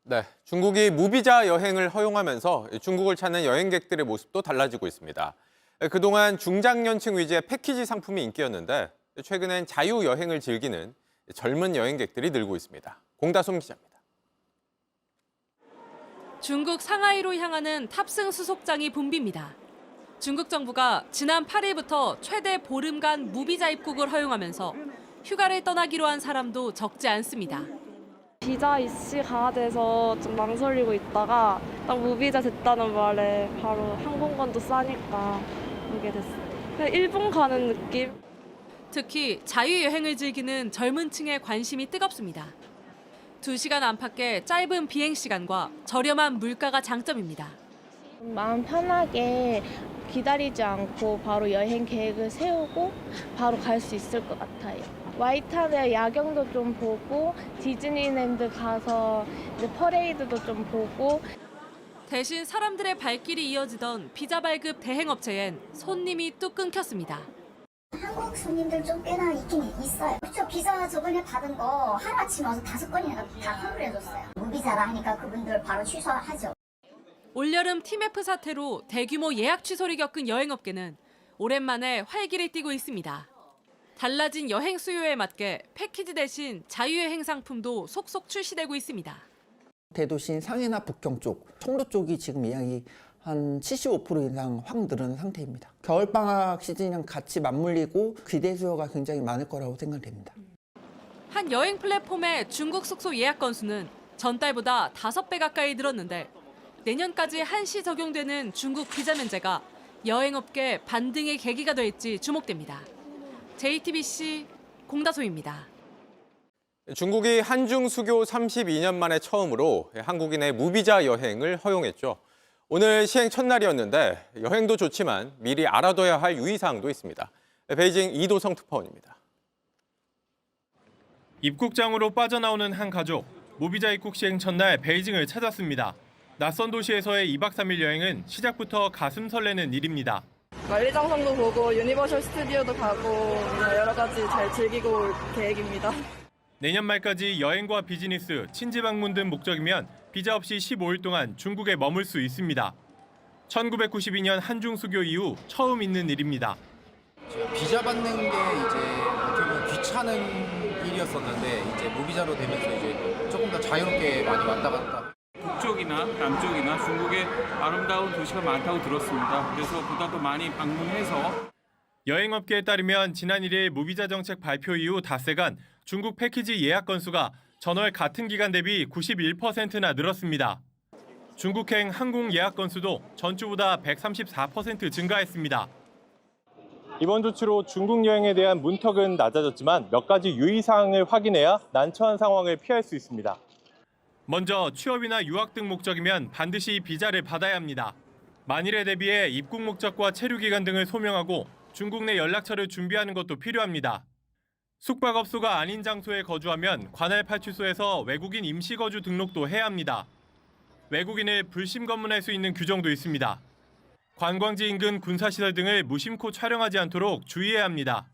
네, 중국이 무비자 여행을 허용하면서 중국을 찾는 여행객들의 모습도 달라지고 있습니다. 그동안 중장년층 위주의 패키지 상품이 인기였는데 최근엔 자유 여행을 즐기는 젊은 여행객들이 늘고 있습니다. 공다솜 기자입니다. 중국 상하이로 향하는 탑승 수속장이 붐빕니다. 중국 정부가 지난 8일부터 최대 보름간 무비자 입국을 허용하면서 휴가를 떠나기로 한 사람도 적지 않습니다. 비자 이슈 강화돼서 좀 망설이고 있다가 딱 무비자 됐다는 말에 바로 항공권도 싸니까 오게 됐어요. 그냥 일본 가는 느낌? 특히 자유여행을 즐기는 젊은 층의 관심이 뜨겁습니다. 2시간 안팎의 짧은 비행시간과 저렴한 물가가 장점입니다. 마음 편하게 기다리지 않고 바로 여행 계획을 세우고 바로 갈 수 있을 것 같아요. 와이탄의 야경도 좀 보고 디즈니랜드 가서 이제 퍼레이드도 좀 보고 대신 사람들의 발길이 이어지던 비자 발급 대행업체엔 손님이 뚝 끊겼습니다. 한국 손님들 좀 꽤나 있긴 있어요. 그렇죠. 비자 저번에 받은 거 하루아침에 와서 5건이나 다 환불해줬어요. 무비자라 하니까 그분들 바로 취소하죠. 올여름 TMF 사태로 대규모 예약 취소를 겪은 여행업계는 오랜만에 활기를 띠고 있습니다. 달라진 여행 수요에 맞게 패키지 대신 자유여행 상품도 속속 출시되고 있습니다. 대도시인 상해나 북경 쪽, 청도 쪽이 지금 예약이 한 75% 이상 확 늘어난 상태입니다. 겨울방학 시즌이랑 같이 맞물리고 기대 수요가 굉장히 많을 거라고 생각됩니다. 한 여행 플랫폼의 중국 숙소 예약 건수는 전달보다 5배 가까이 늘었는데 내년까지 한시 적용되는 중국 비자 면제가 여행업계 반등의 계기가 될지 주목됩니다. JTBC 공다솜입니다. 중국이 한중 수교 32년 만에 처음으로 한국인의 무비자 여행을 허용했죠. 오늘 시행 첫날이었는데 여행도 좋지만 미리 알아둬야 할 유의사항도 있습니다. 베이징 이도성 특파원입니다. 입국장으로 빠져나오는 한 가족. 무비자 입국 시행 첫날 베이징을 찾았습니다. 낯선 도시에서의 2박 3일 여행은 시작부터 가슴 설레는 일입니다. 만리장성도 보고 유니버셜 스튜디오도 가고 여러 가지 잘 즐기고 올 계획입니다. 내년 말까지 여행과 비즈니스, 친지 방문 등 목적이면 비자 없이 15일 동안 중국에 머물 수 있습니다. 1992년 한중 수교 이후 처음 있는 일입니다. 비자 받는 게 이제 어떻게 보면 귀찮은 일이었었는데 이제 무비자로 되면서 이제 조금 더 자유롭게 많이 왔다 갔다. 북쪽이나 남쪽이나 중국에 아름다운 도시가 많다고 들었습니다. 그래서 보다 더 많이 방문해서 여행업계에 따르면 지난 1일 무비자 정책 발표 이후 닷새간 중국 패키지 예약 건수가 전월 같은 기간 대비 91%나 늘었습니다. 중국행 항공 예약 건수도 전주보다 134% 증가했습니다. 이번 조치로 중국 여행에 대한 문턱은 낮아졌지만 몇 가지 유의사항을 확인해야 난처한 상황을 피할 수 있습니다. 먼저 취업이나 유학 등 목적이면 반드시 비자를 받아야 합니다. 만일에 대비해 입국 목적과 체류 기간 등을 소명하고 중국 내 연락처를 준비하는 것도 필요합니다. 숙박업소가 아닌 장소에 거주하면 관할 파출소에서 외국인 임시거주 등록도 해야 합니다. 외국인을 불심 검문할 수 있는 규정도 있습니다. 관광지 인근 군사시설 등을 무심코 촬영하지 않도록 주의해야 합니다.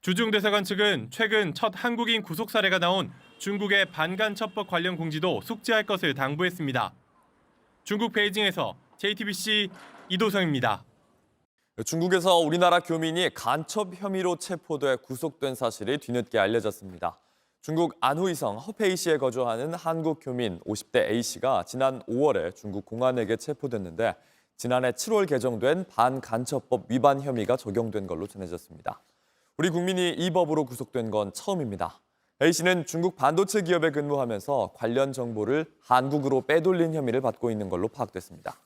주중대사관 측은 최근 첫 한국인 구속 사례가 나온 중국의 반간첩법 관련 공지도 숙지할 것을 당부했습니다. 중국 베이징에서 JTBC 이도성입니다. 중국에서 우리나라 교민이 간첩 혐의로 체포돼 구속된 사실이 뒤늦게 알려졌습니다. 중국 안후이성 허페이시에 거주하는 한국 교민 50대 A씨가 지난 5월에 중국 공안에게 체포됐는데 지난해 7월 개정된 반간첩법 위반 혐의가 적용된 걸로 전해졌습니다. 우리 국민이 이 법으로 구속된 건 처음입니다. A씨는 중국 반도체 기업에 근무하면서 관련 정보를 한국으로 빼돌린 혐의를 받고 있는 걸로 파악됐습니다.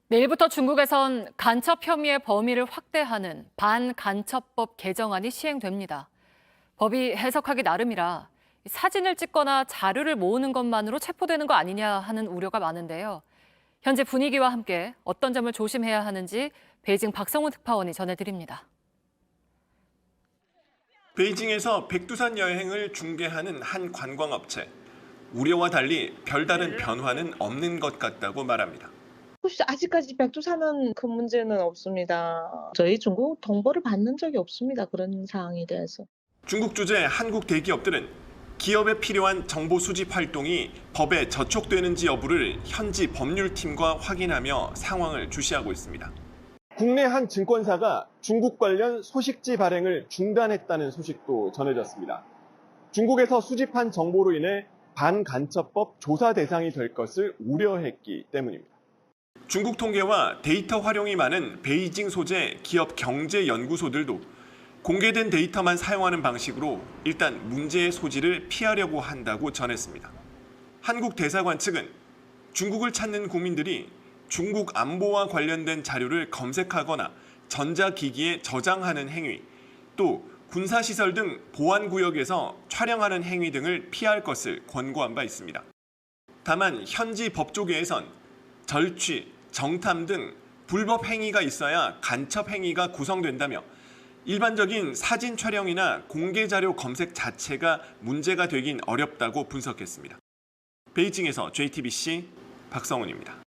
내일부터 중국에선 간첩 혐의의 범위를 확대하는 반간첩법 개정안이 시행됩니다. 법이 해석하기 나름이라 사진을 찍거나 자료를 모으는 것만으로 체포되는 거 아니냐 하는 우려가 많은데요. 현재 분위기와 함께 어떤 점을 조심해야 하는지 베이징 박성훈 특파원이 전해드립니다. 베이징에서 백두산 여행을 중개하는 한 관광업체. 우려와 달리 별다른 변화는 없는 것 같다고 말합니다. 아직까지 백두산은 그 문제는 없습니다. 저희 중국 통보를 받는 적이 없습니다. 그런 사항에 대해서. 중국 주재 한국 대기업들은 기업에 필요한 정보 수집 활동이 법에 저촉되는지 여부를 현지 법률팀과 확인하며 상황을 주시하고 있습니다. 국내 한 증권사가 중국 관련 소식지 발행을 중단했다는 소식도 전해졌습니다. 중국에서 수집한 정보로 인해 반간첩법 조사 대상이 될 것을 우려했기 때문입니다. 중국 통계와 데이터 활용이 많은 베이징 소재 기업 경제연구소들도 공개된 데이터만 사용하는 방식으로 일단 문제의 소지를 피하려고 한다고 전했습니다. 한국 대사관 측은 중국을 찾는 국민들이 중국 안보와 관련된 자료를 검색하거나 전자기기에 저장하는 행위, 또 군사시설 등 보안구역에서 촬영하는 행위 등을 피할 것을 권고한 바 있습니다. 다만 현지 법조계에선 절취, 정탐 등 불법 행위가 있어야 간첩 행위가 구성된다며 일반적인 사진 촬영이나 공개 자료 검색 자체가 문제가 되긴 어렵다고 분석했습니다. 베이징에서 JTBC 박성훈입니다.